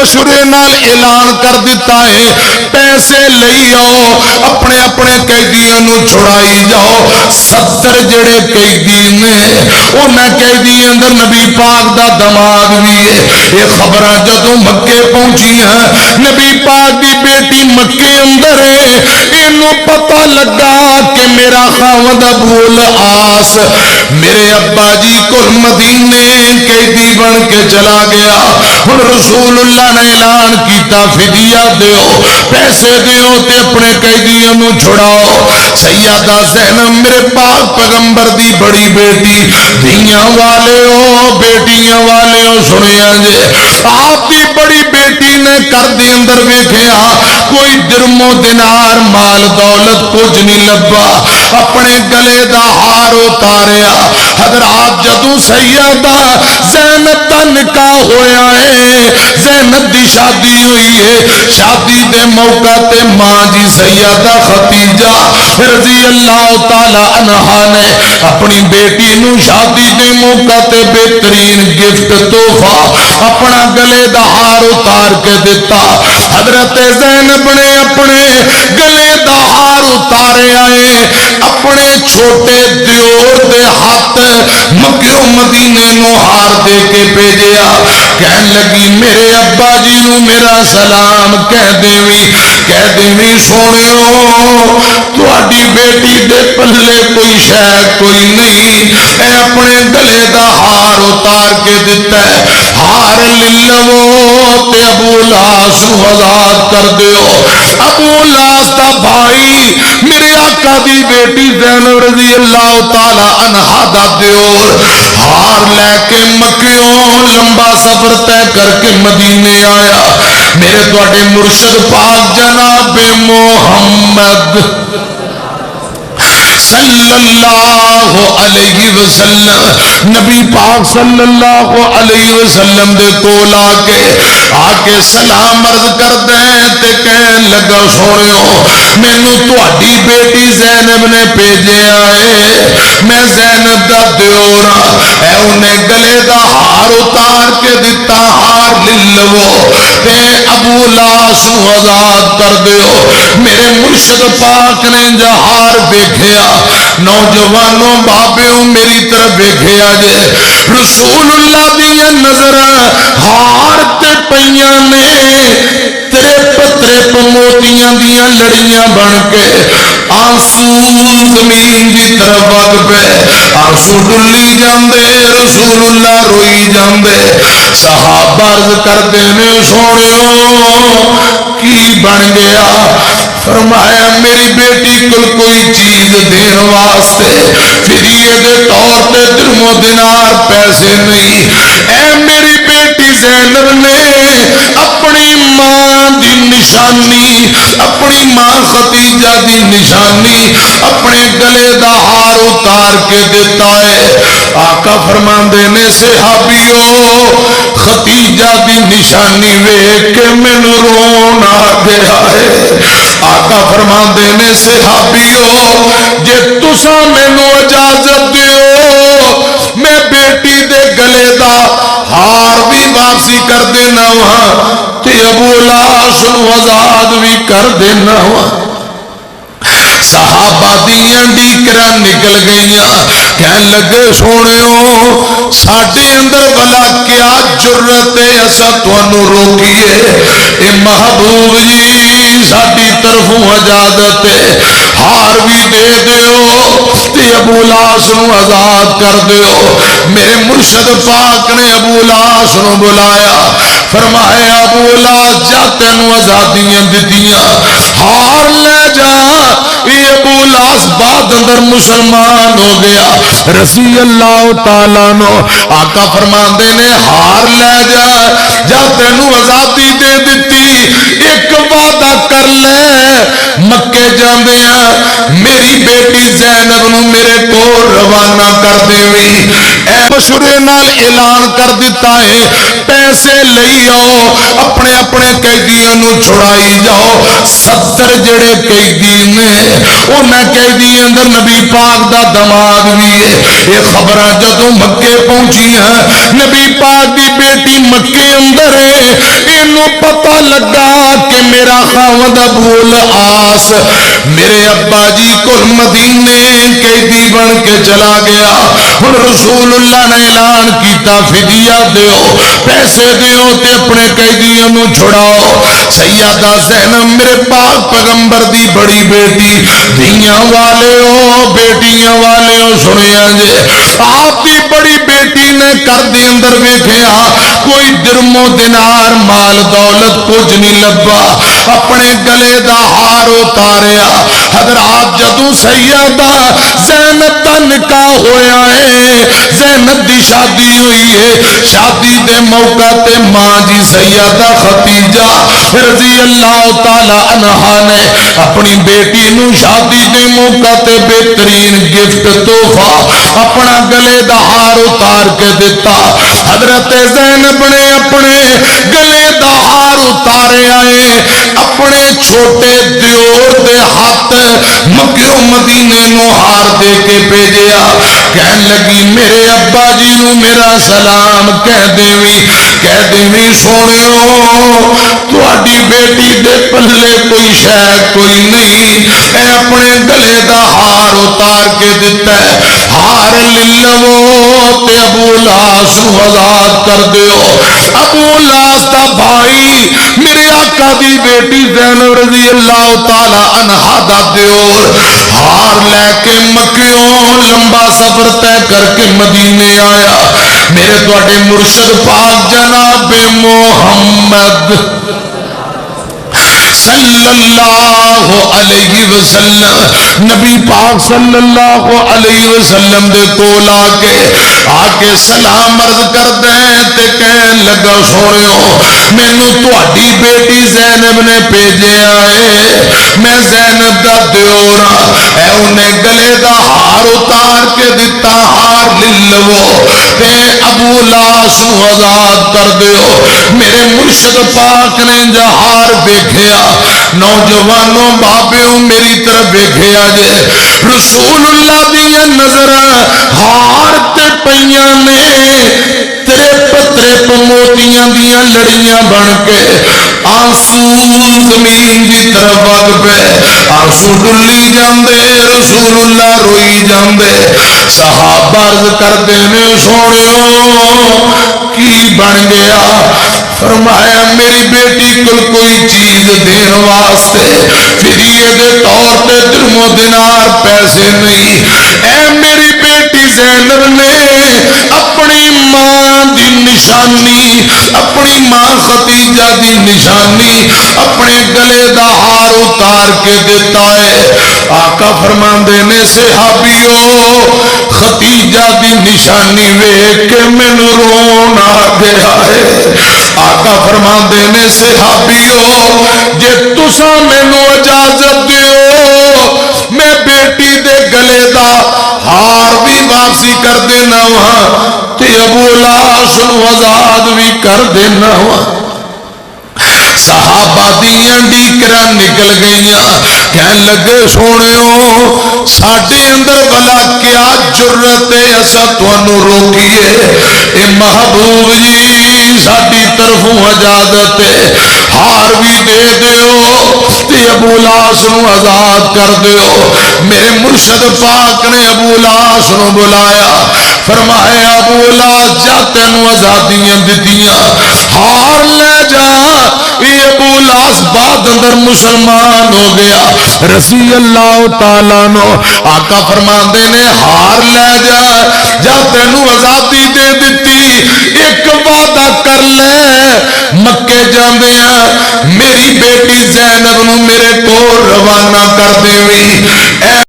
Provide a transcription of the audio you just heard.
مشورے نال اعلان کر دیتا ہے پیسے لئی آؤ اپنے اپنے قیدیاں نو چھڑائی جاؤ 70 جڑے قیدی نے انہاں قیدی اندر نبی پاک دا دماغ بھی ہے یہ خبراں جدوں مکے پہنچی ہیں نبی پاک دی بیٹی مکے اندر ہے اینو پتہ لگا کہ میرا خاوند ابو العاص میرے ابا جی کو مدینے قیدی بن کے چلا گیا ہن رسول اللہ نے اعلان کیتا فدیہ دیو پیسے دیو تے اپنے قیدیاں نو چھڑاؤ سیدہ زینب میرے پاک پیغمبر دی بڑی بیٹی دھیاں والے ہو بیٹیاں والے ہو سنیا جے آپ دی بڑی بیٹی نے کر دی اندر ویکھیا کوئی درم و دینار مال دولت کچھ نہیں لبا اپنے گلے دا ہار اتاریا حضرات جدوں سیدہ زینب دا نکاح ہویا ہے زینب دی شادی ہوئی ہے شادی دے موقع تے ماں جی سیدہ ختیجہ رضی اللہ تعالی عنہا نے اپنی بیٹی نو شادی دے موقع تے بہترین گفٹ تحفہ اپنا گلے دا ہار اتار کے دیتا حضرت زینب نے اپنے گلے دا ہار اتارے آئے اپنے چھوٹے دیور دے ہاتھ مکہ مدینے نو ہار دے کے بھیجیا کہن لگی میرے ابا جی نو میرا سلام کہہ دیوی سونیو تہاڈی بیٹی دے پلے کوئی شے کوئی نہیں اے اپنے گلے دا ہار اتار کے دیتا ہے ہار للو تے ابو العاص آزاد کر دیو ابو العاص دا بھائی میرے آقا دی بیٹی زینب رضی اللہ تعالی عنہا دا دیور ہار لے کے مکیوں لمبا سفر طے کر کے مدینے آیا میرے تواڈے مرشد پاک جناب محمد صلی اللہ علیہ وسلم نبی پاک صلی اللہ علیہ وسلم دے کول آ کے سلام عرض کر دیں تے کہن لگا سونیو مینوں تہاڈی بیٹی زینب نے بھیجیا ہے میں زینب دا دیور اے انہیں گلے دا ہار اتار کے دتا ہار للو تے ابو العاص آزاد کر دیو میرے مرشد پاک نے جہار دیکھیا نوجوانوں بابیوں میری طرف دیکھیا جے رسول اللہ دی نظر ہار تے پیاں نے تریپ موتیاں دیاں لڑیاں بن کے آنسو زمین دی طرف وگ پے آنسو ڈلی جاندے رسول اللہ روئی جاندے صحابہ عرض کردے نے سونیو کی بن گیا فرمایا میری بیٹی کل کوئی چیز دین واسطے فدیے دے طور تے درم و دینار پیسے نہیں اے میری بیٹی زینب نے اپنی ماں دی نشانی اپنی ماں ختیجہ دی نشانی اپنے گلے دا ہار اتار کے دیتا ہے آقا فرماندے نے صحابیو ختیجہ دی نشانی ویکھ کے مینوں رون آ گیا ہے آقا فرماندے نے صحابیو جے تساں مینوں اجازت دیو میں بیٹی دے گلے دا ہار بھی واپسی کر دینا وا تے ابو العاص نو آزاد بھی کر دینا وا صحابہ دیاں ڈیکراں نکل گئیاں کہن لگے سونیو ساڈے اندر بلا کیا جرت ہے اسا تانوں روکیے اے محبوب جی ساڈی طرفوں اجازت ہے ہار بھی دے دیو تے ابو العاص نو آزاد کر دیو میرے مرشد پاک نے ابو العاص نو بلایا فرمایا ابو العاص جا تینوں آزادیاں دتیاں ہار لے جا یہ ابو العاص بعد اندر مسلمان ہو گیا رضی اللہ تعالیٰ نو آقا فرماندے نے ہار لے جا تینوں آزادی دے دیتی ایک وعدہ کر لے مکے جاندیاں میری بیٹی زینب نو میرے کو روانہ کر دیوی اے مشورے نال اعلان کر دیتا ہے پیسے لئی آؤ اپنے اپنے قیدیاں نو چھڑائی جاؤ 70 جڑے قیدی نے انہاں قیدی اندر نبی پاک دا دماد بھی ہے یہ خبراں جدوں مکے پہنچیاں نبی پاک دی بیٹی مکے اندر ہے اینوں پتہ لگا کہ میرا خاوند ابو العاص میرے ابا جی کو مدینے قیدی بن کے چلا گیا ہن رسول اللہ نے اعلان کیتا فدیہ دیو پیسے دیو تے اپنے قیدیاں نو چھڑاؤ سیدہ زینب میرے پاک پیغمبر دی بڑی بیٹی دھیاں والے ہو بیٹیاں والے ہو سنیا جے آپ دی بڑی بیٹی نے کر دی اندر ویکھیا کوئی درم و دینار مال دولت کچھ نہیں لبا اپنے گلے دا ہار اتاریا حضرات جدوں سیدہ زینب دا نکاح ہویا ہے زینب دی شادی ہوئی ہے شادی دے موقع تے ماں جی سیدہ خدیجہ رضی اللہ تعالی عنہا نے اپنی بیٹی نو شادی دے موقع تے بہترین گفٹ تحفہ اپنا گلے دا ہار اتار کے دیتا حضرت زینب نے اپنے گلے دا ہار اتارے آئے اپنے چھوٹے دیور دے ہاتھ مکہ و مدینے نو ہار دے کے بھیجیا کہن لگی میرے ابا جی نو میرا سلام کہہ دیویں سونیو تہاڈی بیٹی دے پلے کوئی شے کوئی نہیں اے اپنے گلے دا ہار اتار کے دتا ہے ہار لے لو تے ابو العاص نو آزاد کر دیو ابو العاص دا بھائی میرے آقا دی بیٹی زینب رضی اللہ تعالی عنہا دا دیور ہار لے کے مکیوں لمبا سفر طے کر کے مدینے آیا میرے تواڈے مرشد پاک جناب محمد صلی اللہ علیہ وسلم نبی پاک صلی اللہ علیہ وسلم دے کول آکے سلام عرض کر دیں تے کہن لگا سونیو مینوں تہاڈی بیٹی زینب نے بھیجے آئے میں زینب دا دیور اے انہیں گلے دا ہار اتار کے دتا ہار لے لو تے ابو العاص نو آزاد کر دیو میرے مرشد پاک نے جہار دیکھیا نوجوانوں بابیوں میری طرف دیکھیا جے رسول اللہ دیا نظر ہار تے پیاں نے تریپ موتیاں دیاں لڑیاں بن کے آنسو زمین دی طرف وگ پے آنسو ڈلی جاندے رسول اللہ روئی جاندے صحابہ عرض کردے نے سونیو کی بن گیا فرمایا میری بیٹی کل کوئی چیز دین واسطے فدیے دے طور تے درم و دینار پیسے نہیں اے میری بیٹی زینب نے اپنی ماں دی نشانی اپنی ماں خدیجہ دی نشانی اپنے گلے دا ہار اتار کے دیتا ہے آقا فرماندے نے صحابیو خدیجہ دی نشانی ویکھ کے مینوں رون آ گیا ہے آقا فرماندے نے صحابیو جے تساں مینوں اجازت دیو میں بیٹی دے گلے دا ہار بھی واپسی کر دینا ہوا تے ابو العاص نو آزاد بھی کر دینا ہوا صحابہ دیاں ڈیکراں نکل گئیاں کہن لگے سونیو ساڈے اندر بلا کیا جرت ہے اسا تانوں روکیے اے محبوب جی ساڈی طرفوں اجازت ہے ہار بھی دے دیو تے ابو العاص نو آزاد کر دیو میرے مرشد پاک نے ابو العاص نو بلایا فرمایا ابو العاص جا تینوں آزادیاں دتیاں ہار لے جا یہ ابو العاص بعد اندر مسلمان ہو گیا رضی اللہ تعالیٰ نو آقا فرماندے نے ہار لے جا جا تینوں آزادی دے دیتی ایک وعدہ کر لے مکے جاندیاں میری بیٹی زینب نو میرے کو روانہ کر دیویں